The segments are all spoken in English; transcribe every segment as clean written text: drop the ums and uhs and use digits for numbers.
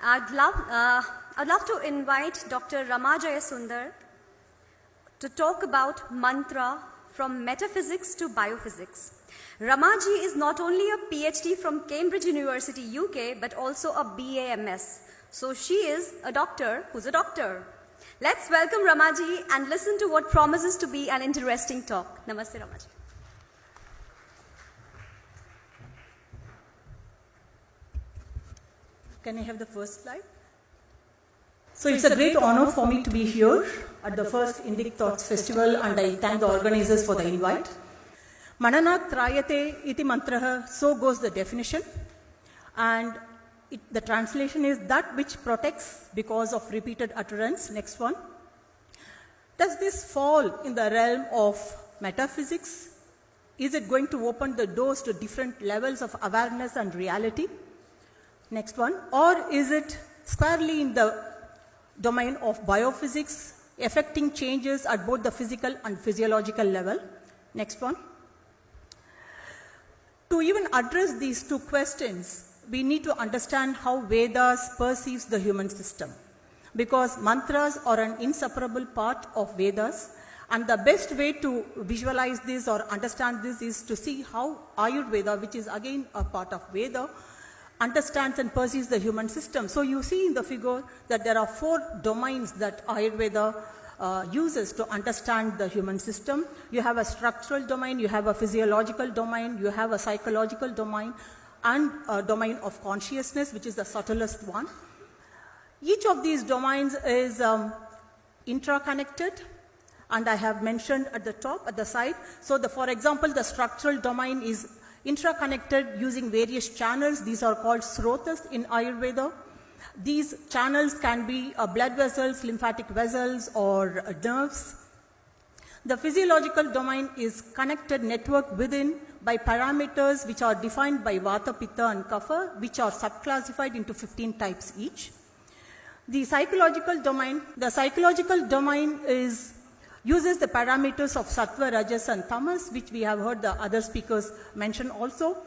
I'd love to invite Dr. Ramajaya Sundar to talk about mantra from metaphysics to biophysics. Ramaji is not only a PhD from Cambridge University, UK, but also a BAMS. So she is a doctor who's a doctor. Let's welcome Ramaji and listen to what promises to be an interesting talk. Namaste, Ramaji. Can I have the first slide? So it's a great honor for me to be here at the first Indic Thoughts Festival, and I thank the organizers for the invite. Mananat Trayate iti mantraha, so goes the definition. And the translation is that which protects because of repeated utterance. Next one. Does this fall in the realm of metaphysics? Is it going to open the doors to different levels of awareness and reality? Next one. Or is it squarely in the domain of biophysics, affecting changes at both the physical and physiological level? Next one. To even address these two questions, we need to understand how Vedas perceives the human system, because mantras are an inseparable part of Vedas, and the best way to visualize this or understand this is to see how Ayurveda, which is again a part of Veda, understands and perceives the human system. So you see in the figure that there are 4 domains that Ayurveda uses to understand the human system. You have a structural domain, you have a physiological domain, you have a psychological domain, and a domain of consciousness, which is the subtlest one. Each of these domains is intraconnected, and I have mentioned at the top, at the side. So for example, the structural domain is intraconnected using various channels. These are called srotas in Ayurveda. These channels can be blood vessels, lymphatic vessels, or nerves. The physiological domain is connected network within by parameters which are defined by Vata, Pitta, and Kapha, which are subclassified into 15 types each. The psychological domain uses the parameters of Sattva, Rajas, and Tamas, which we have heard the other speakers mention also.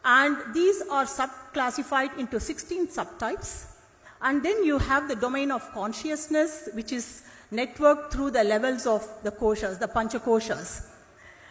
And these are subclassified into 16 subtypes. And then you have the domain of consciousness, which is networked through the levels of the koshas, the panchakoshas.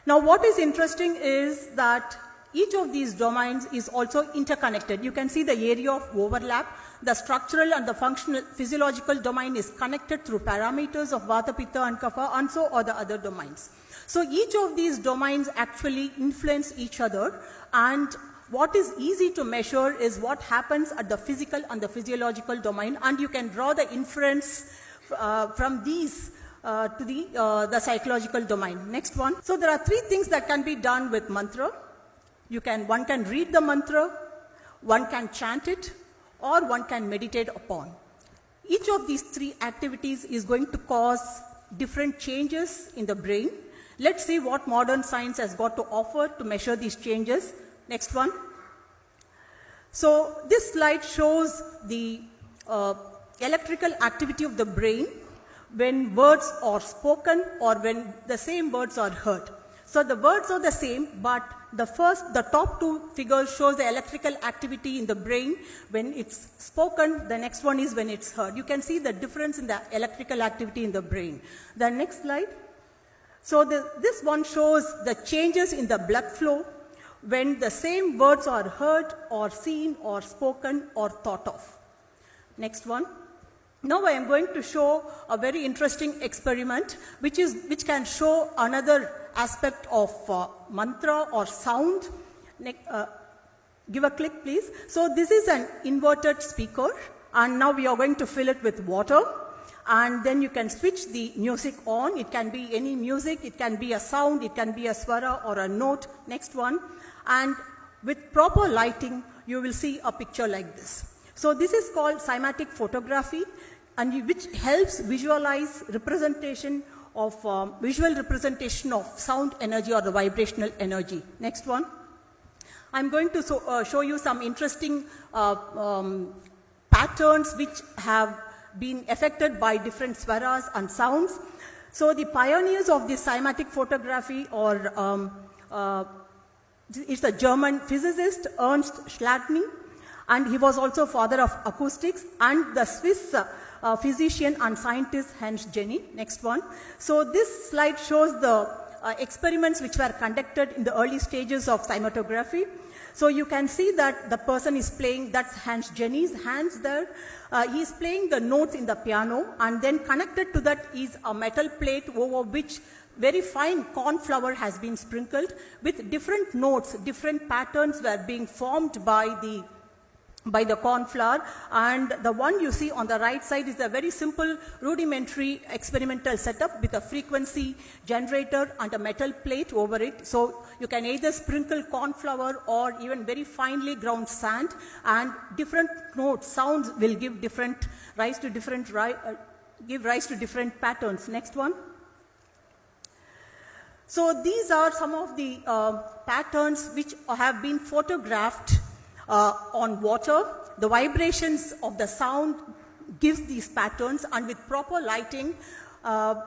Now what is interesting is that each of these domains is also interconnected. You can see the area of overlap. The structural and the functional physiological domain is connected through parameters of Vata, Pitta, and Kapha, and so are the other domains. So each of these domains actually influence each other, and what is easy to measure is what happens at the physical and the physiological domain, and you can draw the inference from these to the psychological domain. Next one. So there are 3 things that can be done with mantra. One can read the mantra, one can chant it, or one can meditate upon. Each of these 3 activities is going to cause different changes in the brain. Let's see what modern science has got to offer to measure these changes. Next one. So this slide shows the electrical activity of the brain when words are spoken or when the same words are heard. So the words are the same, but the top 2 figures shows the electrical activity in the brain when it's spoken. The next one is when it's heard. You can see the difference in the electrical activity in the brain. The next slide. So this one shows the changes in the blood flow when the same words are heard or seen or spoken or thought of. Next one. Now I am going to show a very interesting experiment which can show another aspect of mantra or sound. Give a click, please. So this is an inverted speaker, and now we are going to fill it with water, and then you can switch the music on. It can be any music, it can be a sound, it can be a swara or a note. Next one. And with proper lighting, you will see a picture like this. So this is called cymatic photography, and which helps visualize visual representation of sound energy or the vibrational energy. Next one. I'm going to show you some interesting patterns which have been affected by different swaras and sounds. So the pioneers of this cymatic photography is a German physicist, Ernst Schladming, And he was also father of acoustics and the Swiss physician and scientist Hans Jenny. Next one. So this slide shows the experiments which were conducted in the early stages of cinematography. So you can see that the person is playing, that's Hans Jenny's hands there. He is playing the notes in the piano, and then connected to that is a metal plate over which very fine corn flour has been sprinkled with different notes, different patterns were being formed by the corn flour. And the one you see on the right side is a very simple rudimentary experimental setup with a frequency generator and a metal plate over it. So you can either sprinkle corn flour or even very finely ground sand, and different notes, sounds will give rise to different patterns. Next one. So these are some of the patterns which have been photographed on water. The vibrations of the sound gives these patterns, and with proper lighting.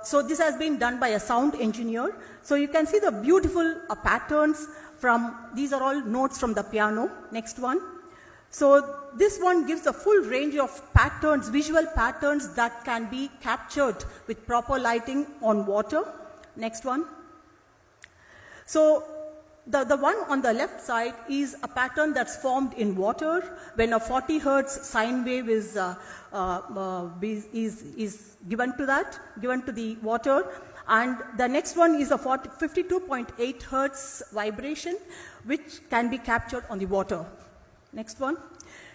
So this has been done by a sound engineer. So you can see the beautiful patterns from, these are all notes from the piano. Next one. So this one gives a full range of patterns, visual patterns that can be captured with proper lighting on water. Next one. So the one on the left side is a pattern that's formed in water when a 40 hertz sine wave is given to the water. And the next one is a 52.8 hertz vibration which can be captured on the water. Next one.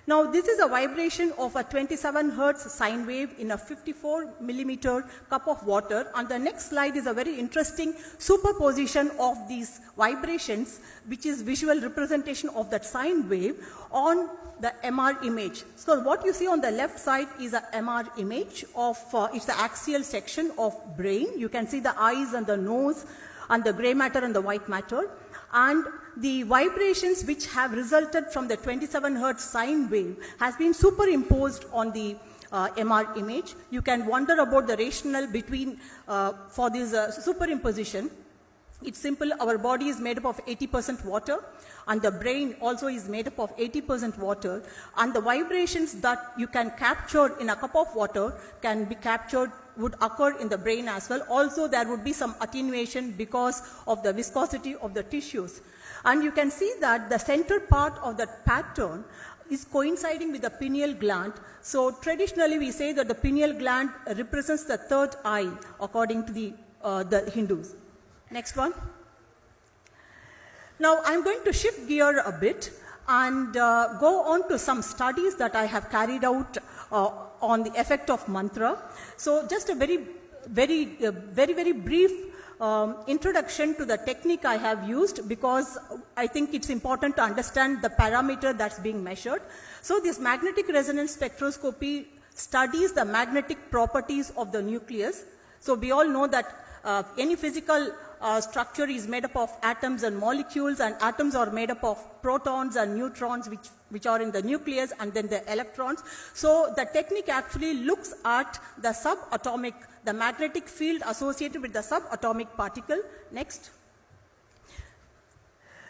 Now this is a vibration of a 27 hertz sine wave in a 54 millimeter cup of water, and the next slide is a very interesting superposition of these vibrations, which is visual representation of that sine wave on the MR image. So what you see on the left side is a MR image of, it's the axial section of brain. You can see the eyes and the nose and the gray matter and the white matter. And the vibrations which have resulted from the 27 hertz sine wave has been superimposed on the MR image. You can wonder about the rationale between for this superimposition. It's simple. Our body is made up of 80% water, and the brain also is made up of 80% water, and the vibrations that you can capture in a cup of water can be captured, would occur in the brain as well. Also there would be some attenuation because of the viscosity of the tissues. And you can see that the center part of that pattern is coinciding with the pineal gland. So traditionally we say that the pineal gland represents the third eye according to the Hindus. Next one. Now I'm going to shift gear a bit and go on to some studies that I have carried out on the effect of mantra. So just a very brief introduction to the technique I have used, because I think it's important to understand the parameter that's being measured. So this magnetic resonance spectroscopy studies the magnetic properties of the nucleus. So we all know that any physical structure is made up of atoms and molecules, and atoms are made up of protons and neutrons which are in the nucleus, and then the electrons. So the technique actually looks at the subatomic, the magnetic field associated with the subatomic particle. Next.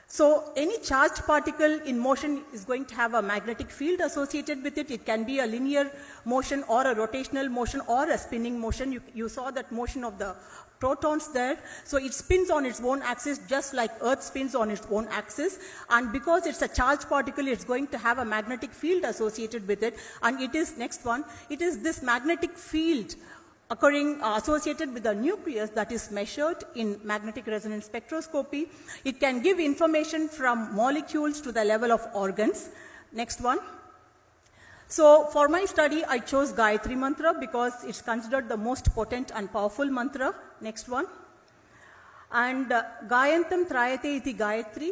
So any charged particle in motion is going to have a magnetic field associated with it. It can be a linear motion or a rotational motion or a spinning motion. You saw that motion of the protons there. So it spins on its own axis just like Earth spins on its own axis. And because it's a charged particle, it's going to have a magnetic field associated with it. And it is, next one, it is this magnetic field occurring associated with the nucleus that is measured in magnetic resonance spectroscopy. It can give information from molecules to the level of organs. Next one. So for my study, I chose Gayatri Mantra because it's considered the most potent and powerful mantra. Next one. And Gayantam Trayate iti Gayatri,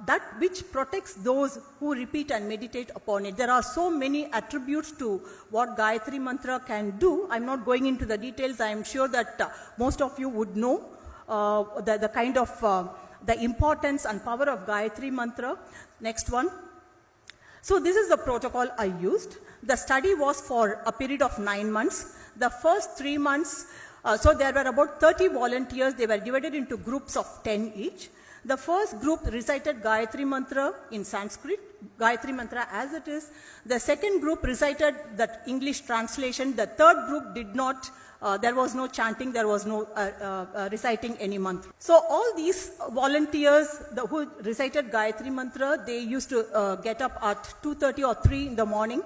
that which protects those who repeat and meditate upon it. There are so many attributes to what Gayatri Mantra can do. I'm not going into the details. I am sure that most of you would know the kind of the importance and power of Gayatri Mantra. Next one. So this is the protocol I used. The study was for a period of 9 months. The first 3 months, so there were about 30 volunteers. They were divided into groups of 10 each. The first group recited Gayatri Mantra in Sanskrit, Gayatri Mantra as it is. The second group recited that English translation. The third group did not. There was no chanting, there was no reciting any mantra. So all these volunteers who recited Gayatri Mantra, they used to get up at 2:30 or 3 in the morning,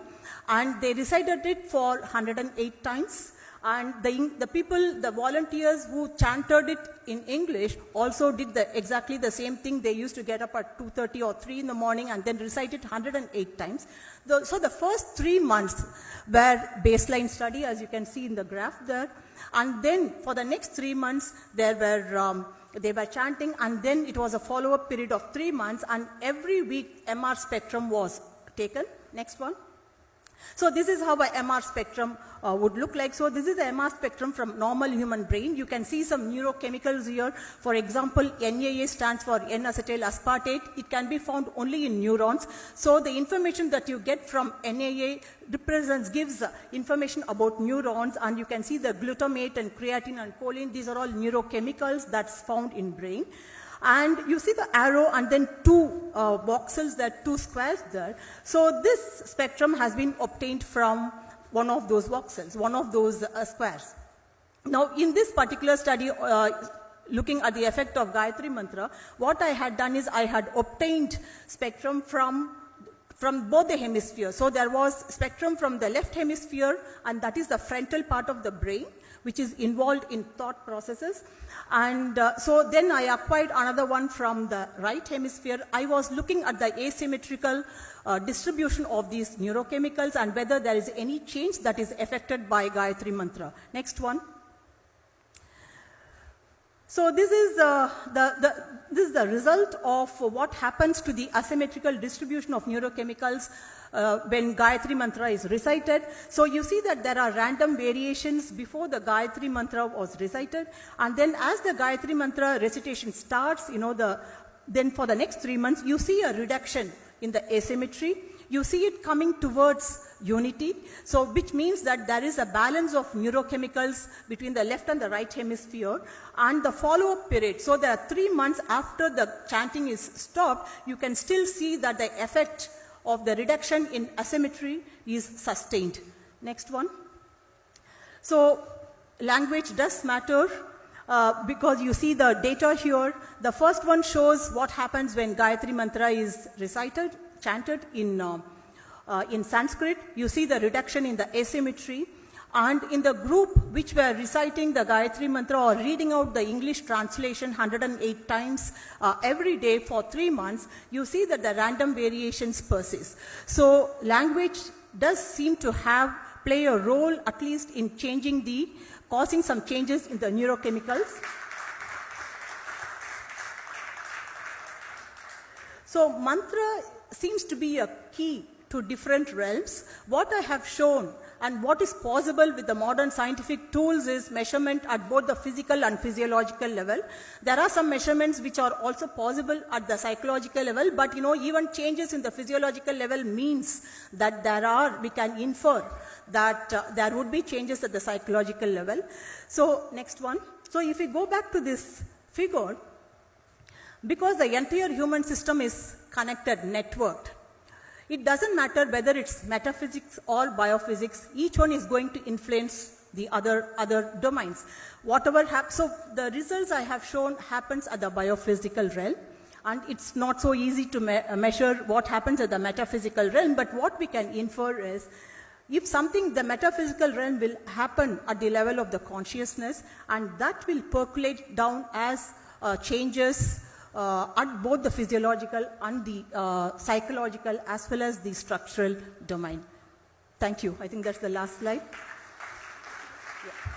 and they recited it for 108 times. And the volunteers who chanted it in English also did exactly the same thing. They used to get up at 2:30 or 3 in the morning and then recite it 108 times. So the first 3 months were baseline study, as you can see in the graph there. And then for the next 3 months, they were chanting, and then it was a follow-up period of 3 months, and every week MR spectrum was taken. Next one. So this is how a MR spectrum would look like. So this is the MR spectrum from normal human brain. You can see some neurochemicals here. For example, NAA stands for N-acetyl aspartate. It can be found only in neurons. So the information that you get from NAA gives information about neurons, and you can see the glutamate and creatine and choline. These are all neurochemicals that's found in brain. And you see the arrow and then 2 voxels there, 2 squares there. So this spectrum has been obtained from one of those voxels, one of those squares. Now in this particular study, looking at the effect of Gayatri Mantra, what I had done is I had obtained spectrum from both the hemispheres. So there was spectrum from the left hemisphere, and that is the frontal part of the brain, which is involved in thought processes. And so then I acquired another one from the right hemisphere. I was looking at the asymmetrical distribution of these neurochemicals and whether there is any change that is affected by Gayatri Mantra. Next one. So this is the result of what happens to the asymmetrical distribution of neurochemicals when Gayatri Mantra is recited. So you see that there are random variations before the Gayatri Mantra was recited, and then as the Gayatri Mantra recitation starts, then for the next 3 months, you see a reduction in the asymmetry. You see it coming towards unity, so which means that there is a balance of neurochemicals between the left and the right hemisphere, and the follow-up period. So there are 3 months after the chanting is stopped, you can still see that the effect of the reduction in asymmetry is sustained. Next one. So language does matter because you see the data here. The first one shows what happens when Gayatri Mantra is recited, chanted in Sanskrit. You see the reduction in the asymmetry. And in the group which were reciting the Gayatri Mantra or reading out the English translation 108 times every day for 3 months, you see that the random variations persist. So language does seem to play a role, at least in causing some changes in the neurochemicals. So mantra seems to be a key to different realms. What I have shown and what is possible with the modern scientific tools is measurement at both the physical and physiological level. There are some measurements which are also possible at the psychological level, but even changes in the physiological level means that we can infer that there would be changes at the psychological level. So next one. So if we go back to this figure, because the entire human system is connected, networked, it doesn't matter whether it's metaphysics or biophysics, each one is going to influence the other domains. So the results I have shown happens at the biophysical realm, and it's not so easy to measure what happens at the metaphysical realm, but what we can infer is if the metaphysical realm will happen at the level of the consciousness, and that will percolate down as changes at both the physiological and the psychological as well as the structural domain. Thank you. I think that's the last slide. Yeah.